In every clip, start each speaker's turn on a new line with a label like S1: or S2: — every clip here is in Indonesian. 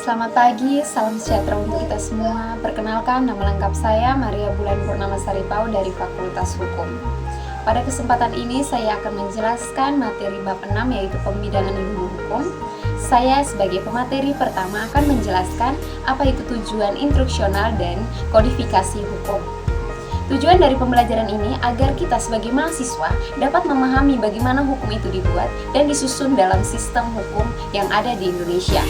S1: Selamat pagi, salam sejahtera untuk kita semua. Perkenalkan, nama lengkap saya Maria Bulan Purnama Saripau dari Fakultas Hukum. Pada kesempatan ini saya akan menjelaskan materi bab 6 yaitu pembidangan ilmu hukum. Saya sebagai pemateri pertama akan menjelaskan apa itu tujuan instruksional dan kodifikasi hukum. Tujuan dari pembelajaran ini agar kita sebagai mahasiswa dapat memahami bagaimana hukum itu dibuat dan disusun dalam sistem hukum yang ada di Indonesia.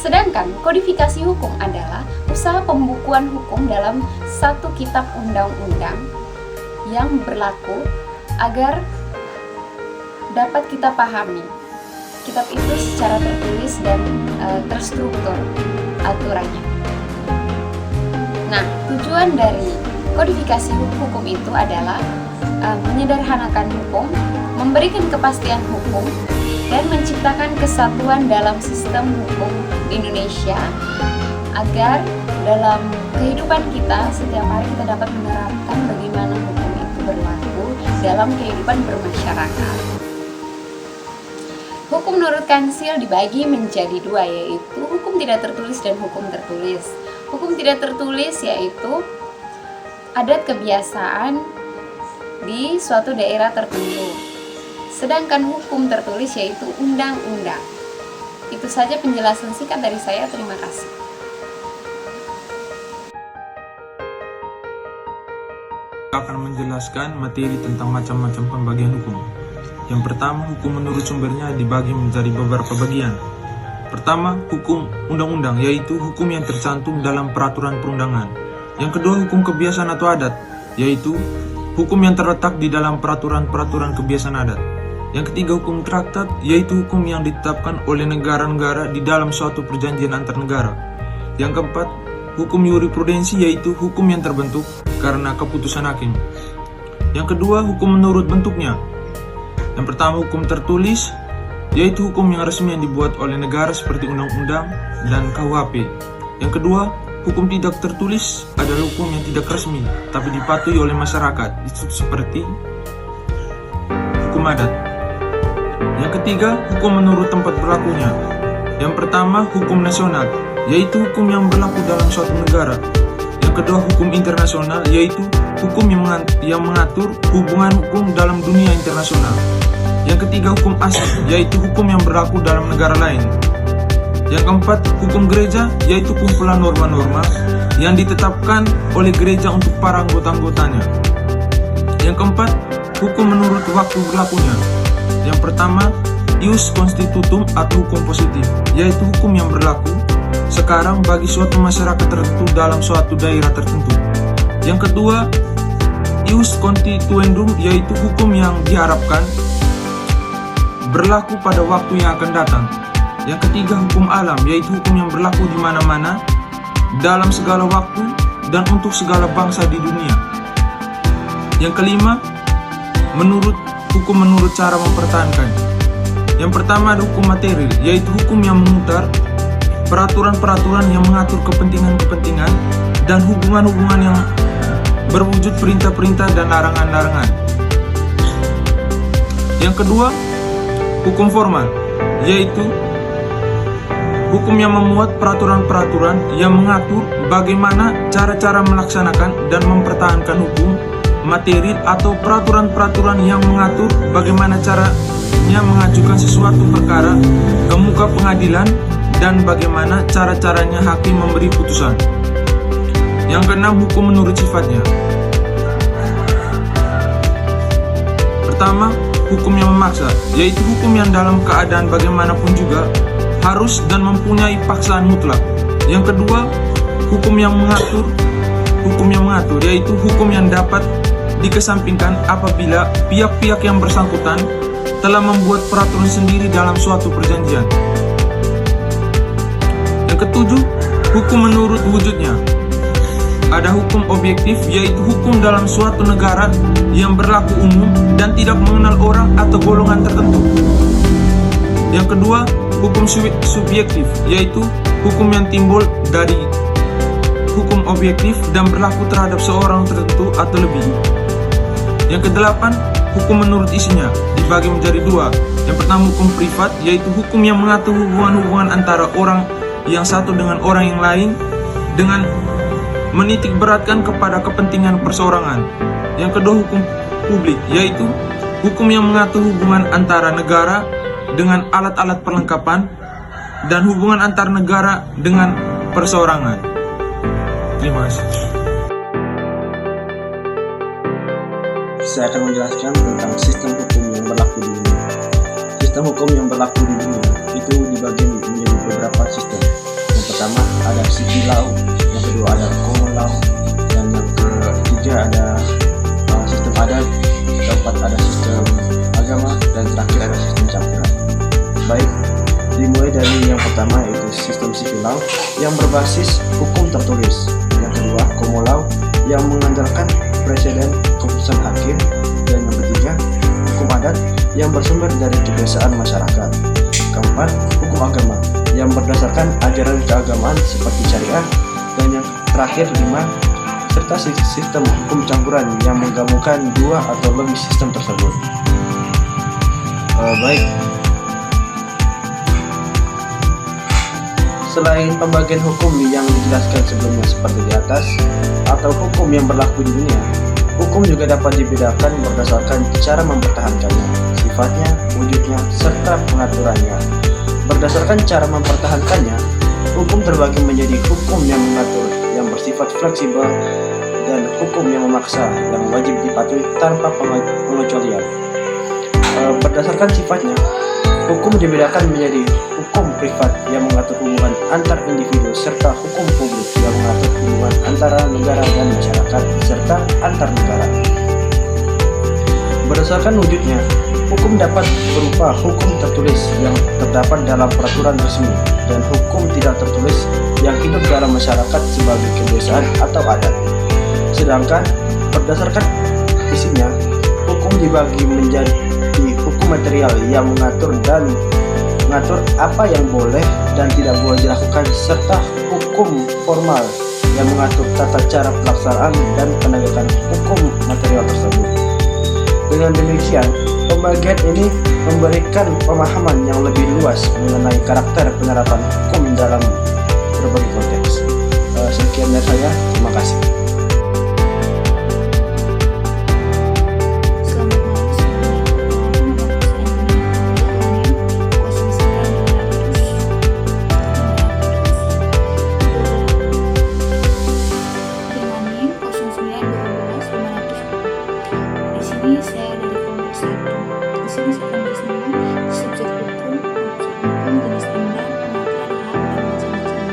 S1: Sedangkan kodifikasi hukum adalah usaha pembukuan hukum dalam satu kitab undang-undang yang berlaku agar dapat kita pahami. Kitab itu secara tertulis dan terstruktur aturannya. Nah, tujuan dari kodifikasi hukum itu adalah menyederhanakan hukum, memberikan kepastian hukum, dan menciptakan kesatuan dalam sistem hukum di Indonesia agar dalam kehidupan kita setiap hari kita dapat menerapkan bagaimana hukum itu berlaku dalam kehidupan bermasyarakat. Hukum menurut Kansil dibagi menjadi dua, yaitu hukum tidak tertulis dan hukum tertulis. Hukum tidak tertulis yaitu adat kebiasaan di suatu daerah tertentu. Sedangkan hukum tertulis yaitu undang-undang. Itu saja penjelasan singkat dari saya. Terima kasih.
S2: Akan menjelaskan materi tentang macam-macam pembagian hukum. Yang pertama, hukum menurut sumbernya dibagi menjadi beberapa bagian. Pertama, hukum undang-undang, yaitu hukum yang tercantum dalam peraturan perundangan. Yang kedua, hukum kebiasaan atau adat, yaitu hukum yang terletak di dalam peraturan-peraturan kebiasaan adat. Yang ketiga, hukum traktat, yaitu hukum yang ditetapkan oleh negara-negara di dalam suatu perjanjian antar negara. Yang keempat, hukum yurisprudensi, yaitu hukum yang terbentuk karena keputusan hakim. Yang kedua, hukum menurut bentuknya. Yang pertama, hukum tertulis, yaitu hukum yang resmi yang dibuat oleh negara seperti undang-undang dan KUHP. Yang kedua, hukum tidak tertulis adalah hukum yang tidak resmi tapi dipatuhi oleh masyarakat, itu seperti hukum adat. Yang ketiga, hukum menurut tempat berlakunya. Yang pertama, hukum nasional, yaitu hukum yang berlaku dalam suatu negara. Yang kedua, hukum internasional, yaitu hukum yang mengatur hubungan hukum dalam dunia internasional. Yang ketiga, hukum asal, yaitu hukum yang berlaku dalam negara lain. Yang keempat, hukum gereja, yaitu kumpulan norma-norma yang ditetapkan oleh gereja untuk para anggota-anggotanya. Yang keempat, hukum menurut waktu berlakunya. Yang pertama, ius constitutum atau hukum positif, yaitu hukum yang berlaku sekarang bagi suatu masyarakat tertentu dalam suatu daerah tertentu. Yang kedua, ius constituendum, yaitu hukum yang diharapkan berlaku pada waktu yang akan datang. Yang ketiga, hukum alam, yaitu hukum yang berlaku di mana-mana dalam segala waktu dan untuk segala bangsa di dunia. Yang kelima, hukum menurut cara mempertahankan. Yang pertama ada hukum material, yaitu hukum yang memutar peraturan-peraturan yang mengatur kepentingan-kepentingan dan hubungan-hubungan yang berwujud perintah-perintah dan larangan-larangan. Yang kedua, hukum formal, yaitu hukum yang memuat peraturan-peraturan yang mengatur bagaimana cara-cara melaksanakan dan mempertahankan hukum material atau peraturan-peraturan yang mengatur bagaimana caranya mengajukan sesuatu perkara ke muka pengadilan dan bagaimana cara-caranya hakim memberi putusan. Yang keenam, hukum menurut sifatnya. Pertama, hukum yang memaksa, yaitu hukum yang dalam keadaan bagaimanapun juga harus dan mempunyai paksaan mutlak. Yang kedua, hukum yang mengatur, yaitu hukum yang dapat dikesampingkan apabila pihak-pihak yang bersangkutan telah membuat peraturan sendiri dalam suatu perjanjian. Yang ketujuh, hukum menurut wujudnya. Ada hukum objektif, yaitu hukum dalam suatu negara yang berlaku umum dan tidak mengenal orang atau golongan tertentu. Yang kedua, hukum subjektif, yaitu hukum yang timbul dari hukum objektif dan berlaku terhadap seorang tertentu atau lebih. Yang kedelapan, hukum menurut isinya dibagi menjadi dua. Yang pertama, hukum privat, yaitu hukum yang mengatur hubungan-hubungan antara orang yang satu dengan orang yang lain dengan menitik beratkan kepada kepentingan perseorangan. Yang kedua, hukum publik, yaitu hukum yang mengatur hubungan antara negara dengan alat-alat perlengkapan dan hubungan antar negara dengan perseorangan. Terima kasih.
S3: Saya akan menjelaskan tentang sistem hukum yang berlaku di dunia. Sistem hukum yang berlaku di dunia itu dibagi menjadi beberapa sistem. Yang pertama ada civil law, yang kedua ada common law, dan yang ketiga ada sistem adat, keempat ada sistem agama, dan terakhir ada sistem campuran. Baik, dimulai dari yang pertama yaitu sistem civil law yang berbasis hukum tertulis. Yang kedua common law yang mengandalkan presiden keputusan hakim, dan yang ketiga hukum adat yang bersumber dari kebiasaan masyarakat. Keempat, hukum agama yang berdasarkan ajaran keagamaan seperti syariah, dan yang terakhir 5, serta sistem hukum campuran yang menggabungkan 2 atau lebih sistem tersebut. Baik, selain pembagian hukum yang dijelaskan sebelumnya seperti di atas, atau hukum yang berlaku di dunia, hukum juga dapat dibedakan berdasarkan cara mempertahankannya, sifatnya, wujudnya, serta pengaturannya. Berdasarkan cara mempertahankannya, hukum terbagi menjadi hukum yang mengatur, yang bersifat fleksibel, dan hukum yang memaksa, yang wajib dipatuhi tanpa pengecualian. Berdasarkan sifatnya, hukum dibedakan menjadi hukum privat yang mengatur hubungan antar individu, serta hukum publik yang mengatur hubungan antara negara dan masyarakat, serta antar negara. Berdasarkan wujudnya, hukum dapat berupa hukum tertulis yang terdapat dalam peraturan resmi, dan hukum tidak tertulis yang hidup dalam masyarakat sebagai kebiasaan atau adat. Sedangkan berdasarkan isinya, hukum dibagi menjadi hukum material yang mengatur apa yang boleh dan tidak boleh dilakukan, serta hukum formal yang mengatur tata cara pelaksanaan dan penegakan hukum material tersebut. Dengan demikian, pembagian ini memberikan pemahaman yang lebih luas mengenai karakter penerapan hukum dalam berbagai konteks. Sekian dari saya, terima kasih.
S4: Saya dari kelompok 1. Di sini saya akan bersama subjek hukum, jenis undang, pengertian hak, dan macam-macamnya.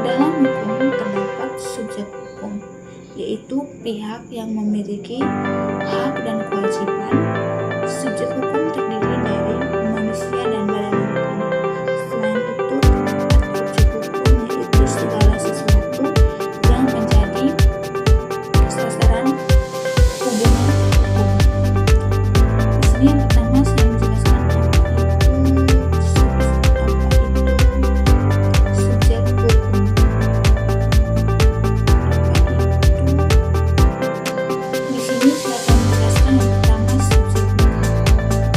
S4: Dalam hukum terdapat subjek hukum, yaitu pihak yang memiliki hak dan kewajiban. Subjek hukum terdiri dari manusia dan badan hukum. Selain itu, terdapat objek hukum, yaitu segala sesuatu yang menjadi sasaran hubungan hukum. Di sini yang pertama saya menjelaskan apa itu subjek hukum. Di sini saya akan menjelaskan yang pertama subjek hukum.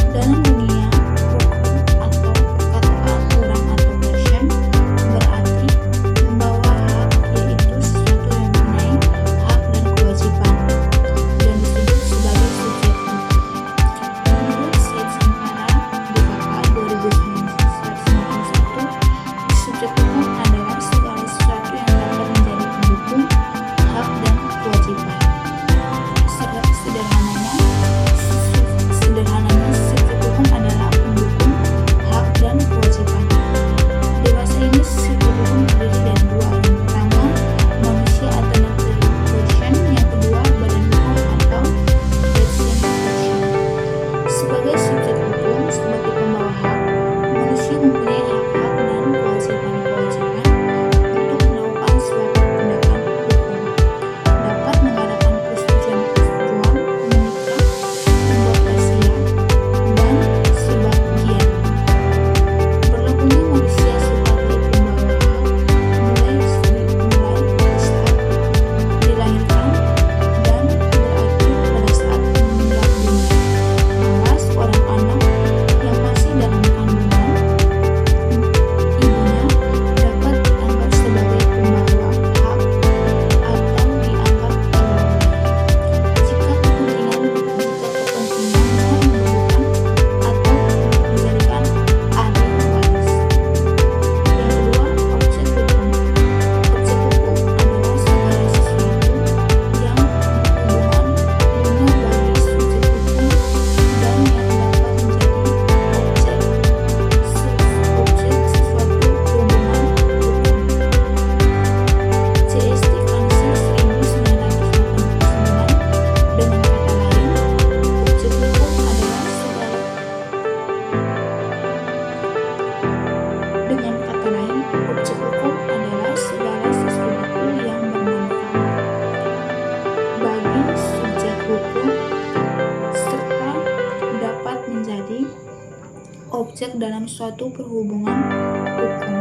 S4: dalam suatu perhubungan hukum.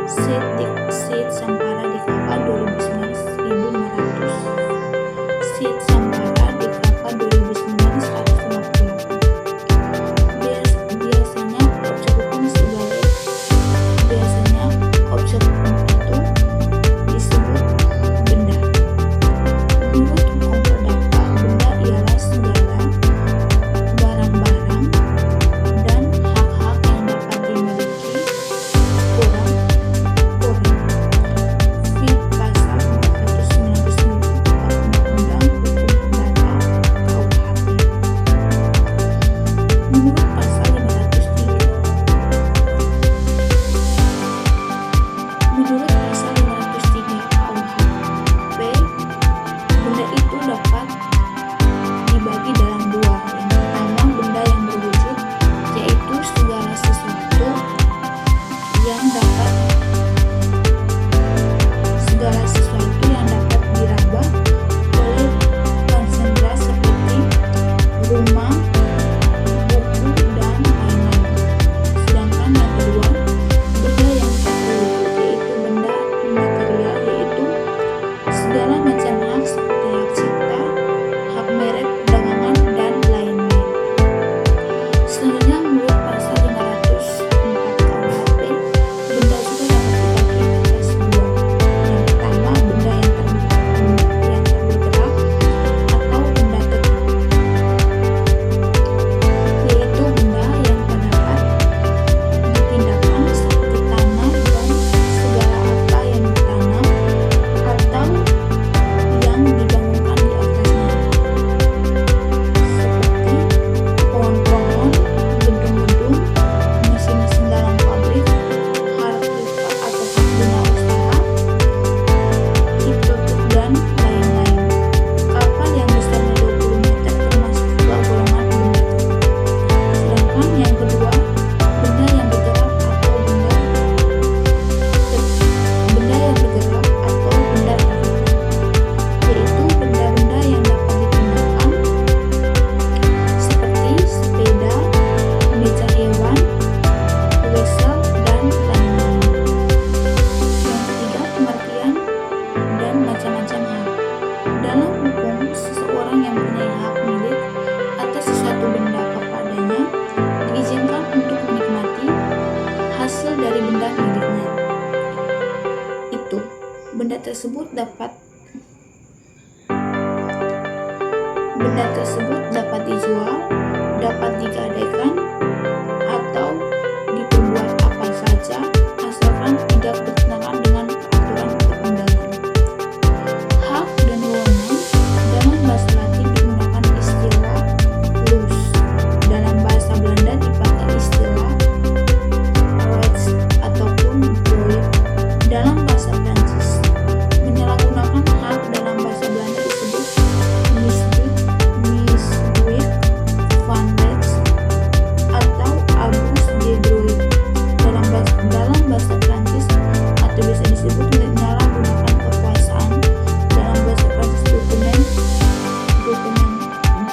S4: Syed Sampara di KK 2009 1500. Syed Sampara di KK 2009 158. Biasanya objek hukum itu disebut benda. Menurut hukum perdata, benda ialah segala barang-barang dan hak-hak yang dapat dimiliki orang. Fit pasal 499 Undang-Undang Hukum Perdata KUHP. Menurut pasal 503 KUHP, benda itu dapat dibagi dalam dua. Yang pertama, benda yang berwujud, yaitu segala sesuatu yang dapat diraba oleh konsentrat seperti rumah, buku, dan lain-lain. Sedangkan yang kedua, benda yang tak berwujud, yaitu benda imaterial, yaitu segala macam hak seperti hak cipta, hak merek, perdagangan, dan lain-lain. Selanjutnya, menurut pasal 504 KUHP, benda juga dapat dibagi atas dua. Yang pertama, benda yang terbergerak atau benda tetap, yaitu benda yang terdapat dipindahkan seperti tanah dan segala apa yang ditanam atau yang dibangunkan di atasnya, seperti pohon-pohon, gedung-gedung, mesin-mesin dalam pabrik, hak privat atau hak guna usaha, hipnotik, dan lain-lain. Kapal yang besarnya 20 meter termasuk juga golongan benda tetap. Sedangkan yang kedua, benda yang bergerak atau benda terlihat, yaitu benda-benda yang dapat dipindahkan seperti sepeda, meja hewan, wesel, dan lain-lain. Yang ketiga, pengertian dan macam-macam hak. Dalam hukum, seseorang yang punya hak milik atas sesuatu benda kepadanya diizinkan untuk menikmati hasil dari benda miliknya. Benda tersebut dapat dijual, dapat digadaikan, atau diperbuat apa saja asalkan tidak bertentangan dengan peraturan perundangan. Hak dan wewenang dalam bahasa Latin digunakan istilah "lus". Dalam bahasa Belanda dipakai istilah "rechts" ataupun "droit". Dalam bahasa Prancis, menyalahgunakan hak dalam bahasa Belanda disebut misbruik, van rechts, atau abus de droit dalam bahasa Prancis, atau bisa disebut menyalahgunakan kekuasaan dalam bahasa Prancis dokumen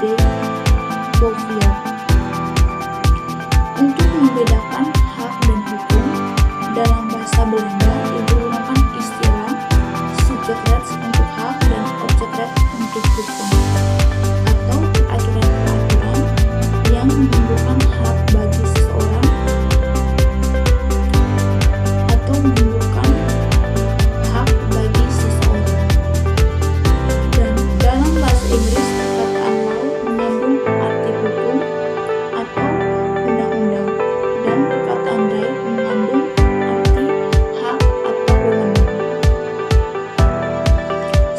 S4: de Beauvoir. Untuk membedakan hak dan hukum dalam bahasa Belanda digunakan istilah subjekrecht untuk hak dan objekrecht untuk hukum, atau peraturan-peraturan yang menimbulkan hak bagi seseorang atau menimbulkan hak bagi seseorang. Dan dalam bahasa Inggris, perkataan law mengandung arti hukum atau undang-undang, dan perkataan right mengandung arti hak atau wewenang.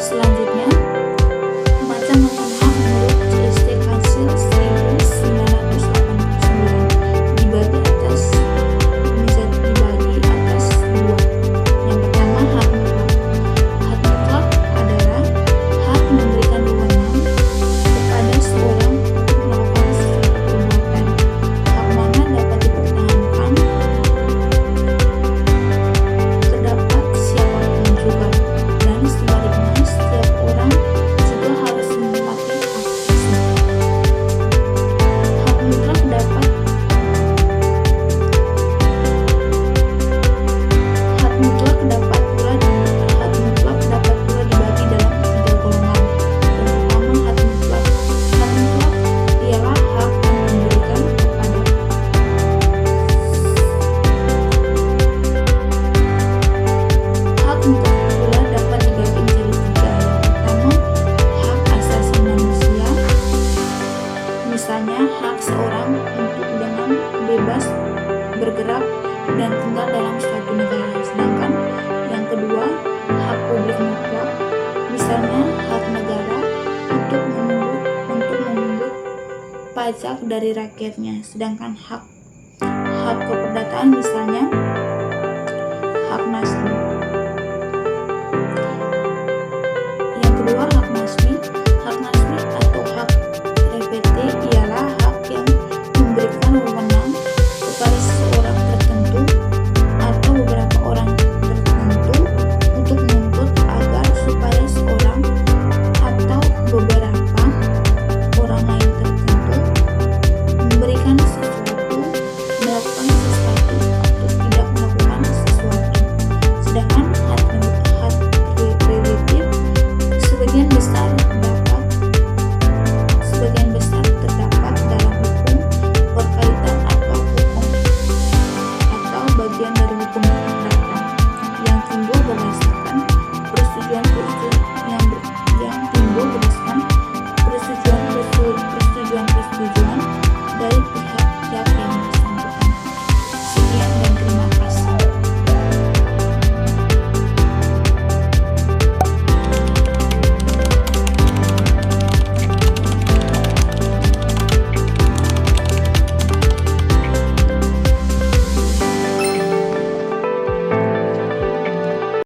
S4: Selanjutnya, macam pajak dari rakyatnya. Sedangkan hak keperdataan misalnya